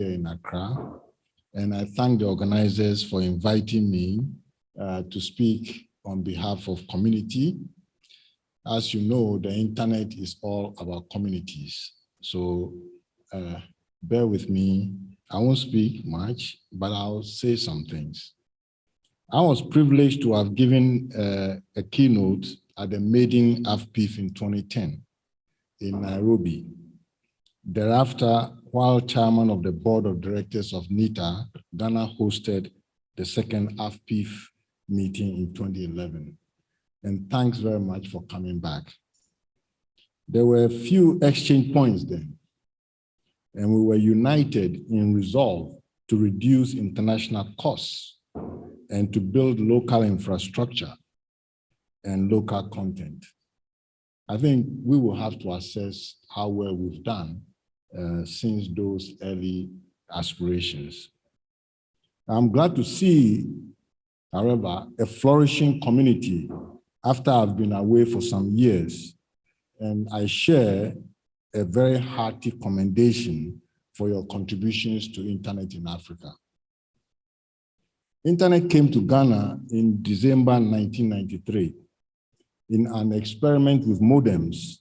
here in Accra. And I thank the organizers for inviting me to speak on behalf of community. As you know, the internet is all about communities. So bear with me. I won't speak much, but I'll say some things. I was privileged to have given a keynote at the maiden AFPIF in 2010 in Nairobi. Thereafter, while chairman of the board of directors of NITA, Ghana hosted the second AFPIF meeting in 2011. And thanks very much for coming back. There were a few exchange points then, and we were united in resolve to reduce international costs and to build local infrastructure and local content. I think we will have to assess how well we've done since those early aspirations. I'm glad to see, however, a flourishing community after I've been away for some years, and I share a very hearty commendation for your contributions to Internet in Africa. Internet came to Ghana in December 1993 in an experiment with modems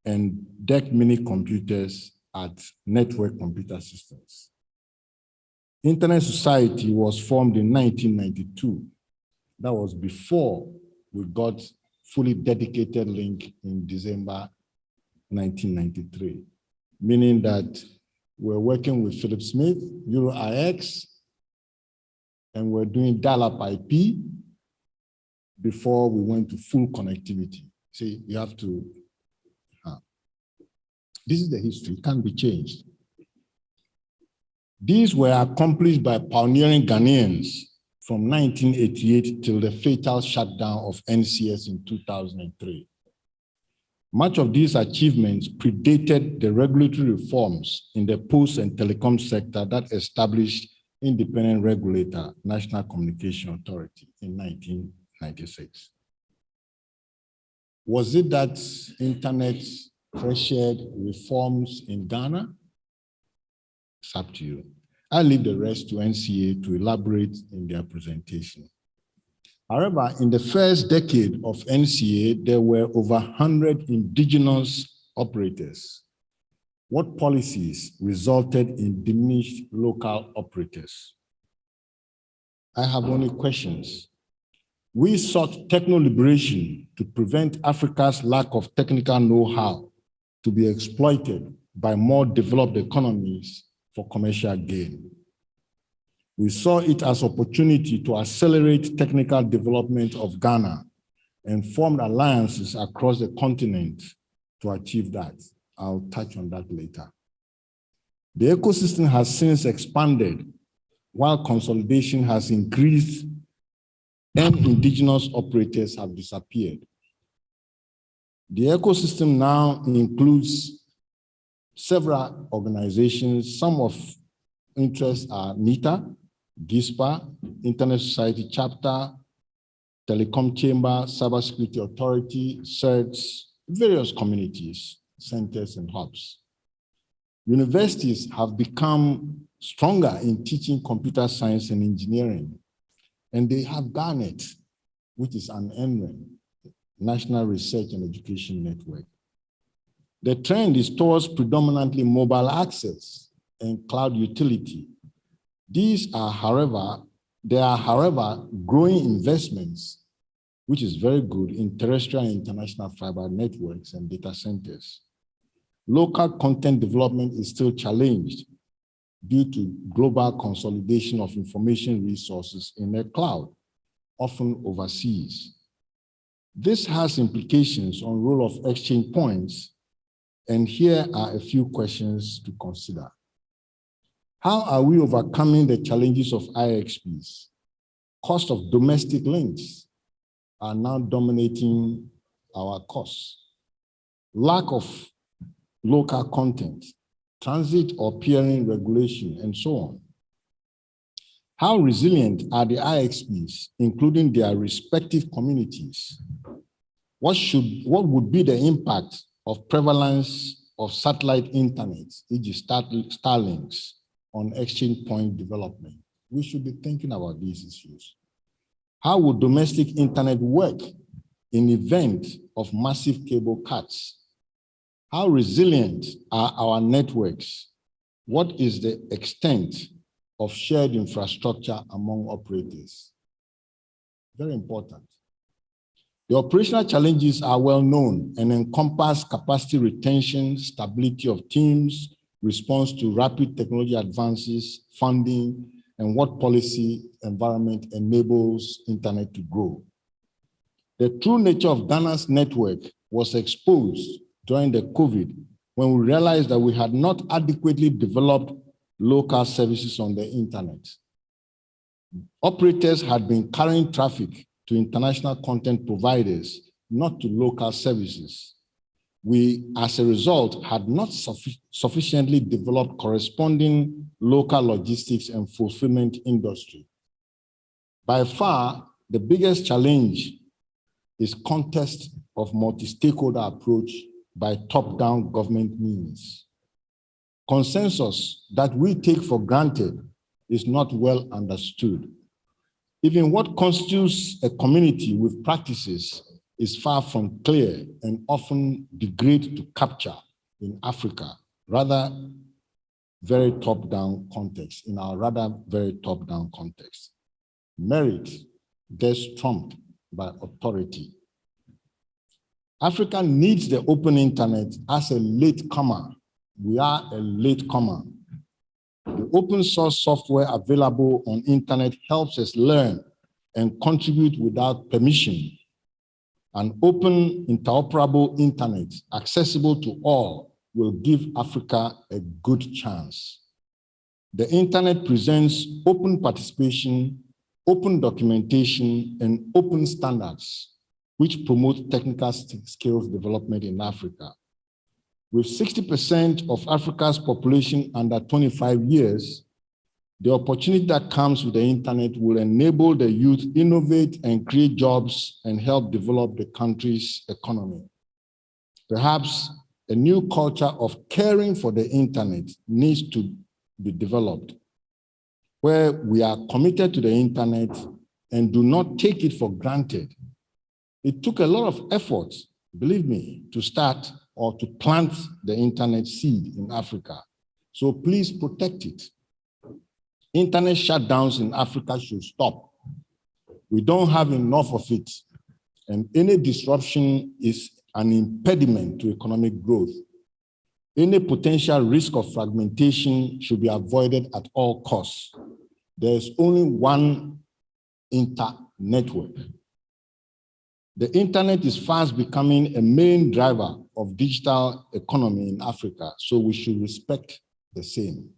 and DEC mini computers at Network Computer Systems. Internet Society was formed in 1992. That was before we got fully dedicated link in December 1993, meaning that we're working with Philip Smith, EuroIX, and we're doing dial-up IP before we went to full connectivity. See, you have to, this is the history, it can't be changed. These were accomplished by pioneering Ghanaians from 1988 till the fatal shutdown of NCS in 2003. Much of these achievements predated the regulatory reforms in the post and telecom sector that established independent regulator, National Communication Authority, in 1996. Was it that internet pressured reforms in Ghana? It's up to you. I'll leave the rest to NCA to elaborate in their presentation. However, in the first decade of NCA, there were over 100 indigenous operators. What policies resulted in diminished local operators? I have only questions. We sought techno-liberation to prevent Africa's lack of technical know-how to be exploited by more developed economies for commercial gain. We saw it as opportunity to accelerate technical development of Ghana and formed alliances across the continent to achieve that. I'll touch on that later. The ecosystem has since expanded while consolidation has increased and indigenous operators have disappeared. The ecosystem now includes several organizations. Some of interest are NITA, GISPA, Internet Society Chapter, Telecom Chamber, Cybersecurity Authority, CERTS, various communities, centers, and hubs. Universities have become stronger in teaching computer science and engineering, and they have Garnet, which is an NREN, National Research and Education Network. The trend is towards predominantly mobile access and cloud utility. These are, however, growing investments, which is very good in terrestrial and international fiber networks and data centers. Local content development is still challenged due to global consolidation of information resources in the cloud, often overseas. This has implications on role of exchange points, and here are a few questions to consider. How are we overcoming the challenges of IXPs? Cost of domestic links are now dominating our costs. Lack of local content, transit or peering regulation, and so on. How resilient are the IXPs, including their respective communities? What would be the impact of prevalence of satellite internet, e.g. Starlinks, on exchange point development. We should be thinking about these issues. How would domestic internet work in event of massive cable cuts? How resilient are our networks? What is the extent of shared infrastructure among operators? Very important. The operational challenges are well known and encompass capacity retention, stability of teams, response to rapid technology advances, funding, and what policy environment enables internet to grow. The true nature of Ghana's network was exposed during the COVID when we realized that we had not adequately developed local services on the internet. Operators had been carrying traffic to international content providers, not to local services. We, as a result, had not sufficiently developed corresponding local logistics and fulfillment industry. By far, the biggest challenge is contest of multi-stakeholder approach by top-down government means. Consensus that we take for granted is not well understood. Even what constitutes a community with practices is far from clear and often degrade to capture in Africa, rather very top-down context, in our rather very top-down context. Merit gets trumped by authority. Africa needs the open internet as a latecomer. We are a latecomer. The open source software available on internet helps us learn and contribute without permission. An open, interoperable internet accessible to all will give Africa a good chance. The internet presents open participation, open documentation, and open standards, which promote technical skills development in Africa. With 60% of Africa's population under 25 years, the opportunity that comes with the internet will enable the youth innovate and create jobs and help develop the country's economy. Perhaps a new culture of caring for the internet needs to be developed, where we are committed to the internet and do not take it for granted. It took a lot of effort, believe me, to start or to plant the internet seed in Africa. So please protect it. Internet shutdowns in Africa should stop. We don't have enough of it, and any disruption is an impediment to economic growth. Any potential risk of fragmentation should be avoided at all costs. There's only one inter-network. The internet is fast becoming a main driver of digital economy in Africa, so we should respect the same.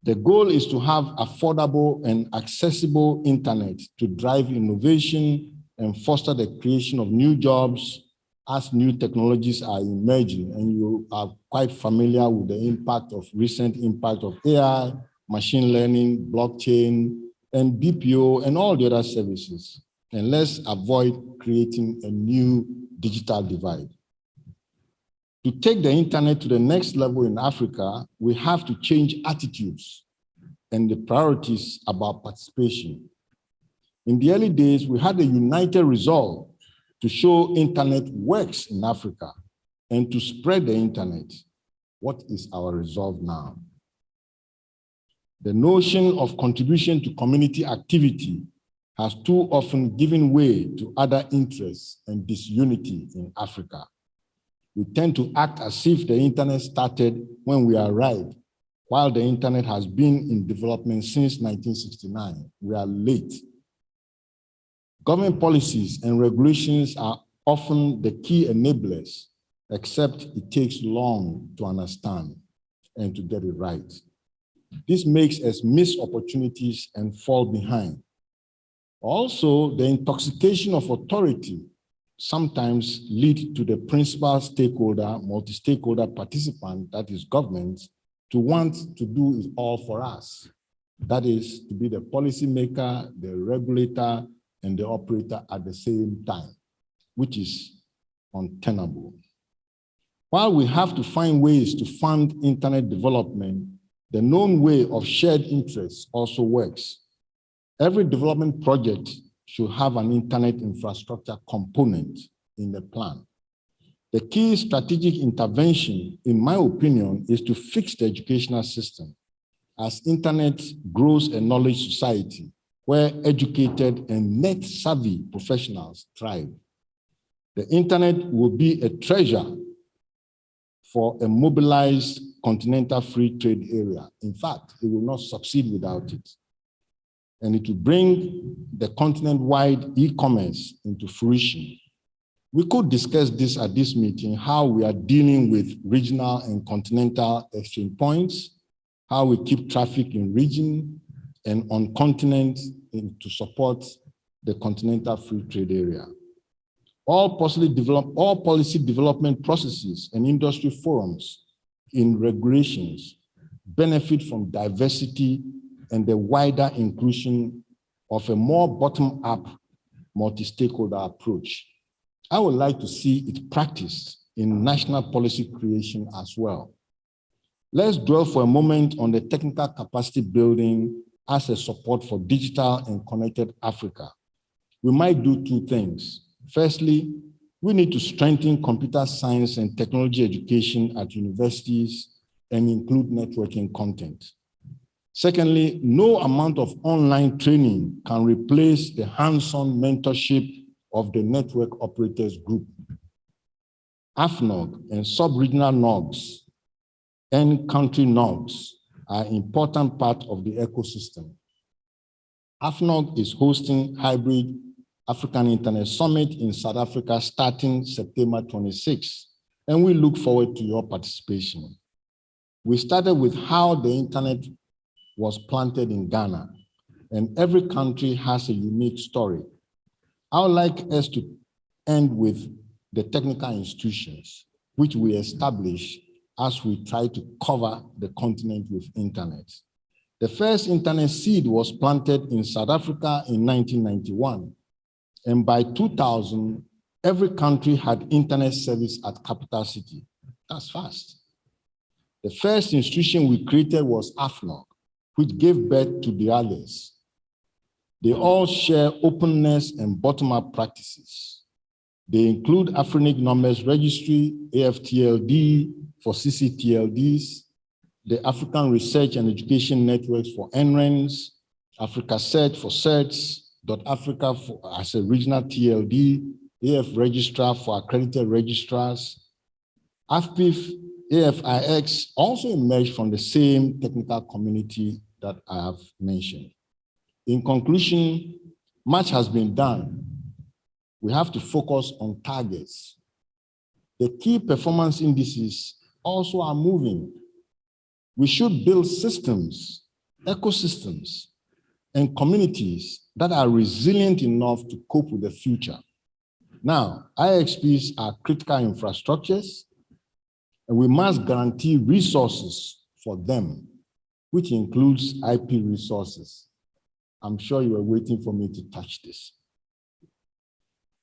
The goal is to have affordable and accessible internet to drive innovation and foster the creation of new jobs as new technologies are emerging. And you are quite familiar with the recent impact of AI, machine learning, blockchain, and BPO, and all the other services. And let's avoid creating a new digital divide. To take the internet to the next level in Africa, we have to change attitudes and the priorities about participation. In the early days, we had a united resolve to show internet works in Africa and to spread the internet. What is our resolve now? The notion of contribution to community activity has too often given way to other interests and disunity in Africa. We tend to act as if the internet started when we arrived, while the internet has been in development since 1969. We are late. Government policies and regulations are often the key enablers, except it takes long to understand and to get it right. This makes us miss opportunities and fall behind. Also, the intoxication of authority sometimes lead to the principal stakeholder, multi-stakeholder participant, that is government, to want to do it all for us. That is to be the policymaker, the regulator, and the operator at the same time, which is untenable. While we have to find ways to fund internet development, The known way of shared interests also works. Every development project should have an internet infrastructure component in the plan. The key strategic intervention, in my opinion, is to fix the educational system as internet grows a knowledge society where educated and net-savvy professionals thrive. The internet will be a treasure for a mobilized continental free trade area. In fact, it will not succeed without it. And it will bring the continent-wide e-commerce into fruition. We could discuss this at this meeting, how we are dealing with regional and continental exchange points, how we keep traffic in region and on continent to support the continental free trade area. All policy development processes and industry forums in regulations benefit from diversity and the wider inclusion of a more bottom-up, multi-stakeholder approach. I would like to see it practiced in national policy creation as well. Let's dwell for a moment on the technical capacity building as a support for digital and connected Africa. We might do two things. Firstly, we need to strengthen computer science and technology education at universities and include networking content. Secondly, no amount of online training can replace the hands-on mentorship of the network operators group. AFNOG and sub-regional NOGs and country NOGs are an important part of the ecosystem. AFNOG is hosting Hybrid African Internet Summit in South Africa starting September 26, and we look forward to your participation. We started with how the internet was planted in Ghana, and every country has a unique story. I would like us to end with the technical institutions, which we establish as we try to cover the continent with internet. The first internet seed was planted in South Africa in 1991. And by 2000, every country had internet service at capital city. That's fast. The first institution we created was AFNOG, which gave birth to the others. They all share openness and bottom-up practices. They include Afrinic Numbers Registry, AFTLD for CCTLDs, the African Research and Education Networks for NRENs, Africa Cert for CERTs, Africa as a regional TLD, AF Registrar for accredited registrars. AFPIF, AFIX also emerged from the same technical community that I have mentioned. In conclusion, much has been done. We have to focus on targets. The key performance indices also are moving. We should build systems, ecosystems, and communities that are resilient enough to cope with the future. Now, IXPs are critical infrastructures, and we must guarantee resources for them, which includes IP resources. I'm sure you are waiting for me to touch this.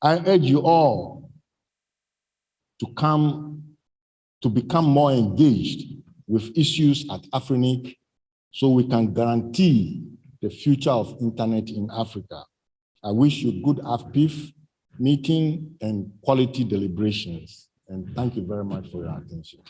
I urge you all to become more engaged with issues at Afrinic so we can guarantee the future of internet in Africa. I wish you good AFPIF meeting and quality deliberations. And thank you very much for your attention.